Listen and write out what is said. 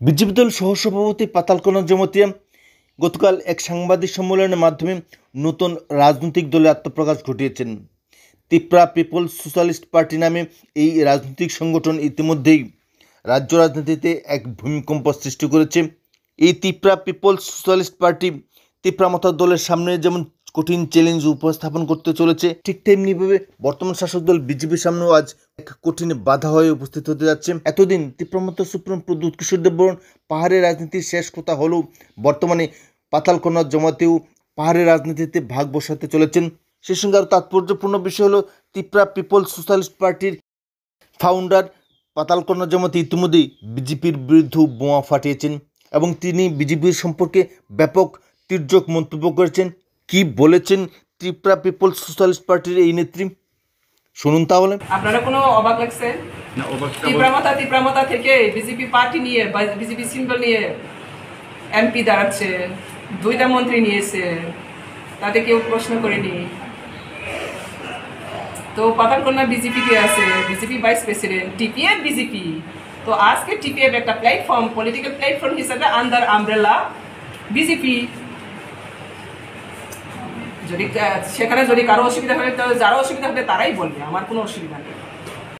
BJP দল সহসভাপতি পাতালকোনা জমাতিয়া গতকাল এক সাংবাদিক সম্মেলনের মাধ্যমে নতুন রাজনৈতিক দলের আত্মপ্রকাশ ঘটিয়েছেন। ত্রিপুরা পিপলস সোশ্যালিস্ট পার্টি নামে এই রাজনৈতিক সংগঠন ইতিমধ্যেই রাজ্য রাজনীতিতে এক ভূমিকম্প সৃষ্টি করেছে। এই Tripura people's socialist party Tripura মতো দলের সামনে যেমন কঠিন চ্যালেঞ্জ উপস্থাপন করতে চলেছে, ঠিক তেমনিভাবে বর্তমান শাসক দল বিজেপির সামনেও আজ এক কঠিন বাধা হয়ে উপস্থিত হতে যাচ্ছে। এতদিন ত্রিপুরা মতো সুপ্রিম প্রদ্যুৎ কিশোর দেববর্মন পাহাড়ের রাজনীতির শেষ কথা হলেও বর্তমানে পাতালকোনা জমাতেও পাহাড়ের রাজনীতিতে ভাগ বসাতে চলেছেন। সেই সঙ্গে আরও তাৎপর্যপূর্ণ বিষয় হলো ত্রিপুরা পিপলস সোশ্যালিস্ট পার্টির ফাউন্ডার পাতালকোনা জমাতে ইতিমধ্যেই বিজেপির বিরুদ্ধে বোমা ফাটিয়েছেন এবং তিনি বিজেপির সম্পর্কে ব্যাপক তির্যক মন্তব্য করেছেন। কি বলেছেন ত্রিপুরা পিপলস সোশ্যালিস্ট পার্টির এই নেত্রী, শুনুন তাহলে। আপনারা কোনো অবাক লাগছে? ত্রিপুরামতা থেকে বিজেপি পার্টি নিয়ে বিজেপি সিম্বল নিয়ে এমপি দাঁড়াচ্ছে, 2টা মন্ত্রী নিয়েছে, তাতে কেউ প্রশ্ন করেনি। তো পাতালকোনা বিজেপিতে আছে, BJP vice president, TPF BJP. তো আজকে টিপিএফ একটা প্ল্যাটফর্ম, পলিটিক্যাল প্ল্যাটফর্ম হিসাবে আন্ডার আমব্রেলা বিজেপি। যদি সেখানে যদি কারো অসুবিধা হবে, তো যারা অসুবিধা হবে তারাই বলবে, আমার কোনো অসুবিধা নেই।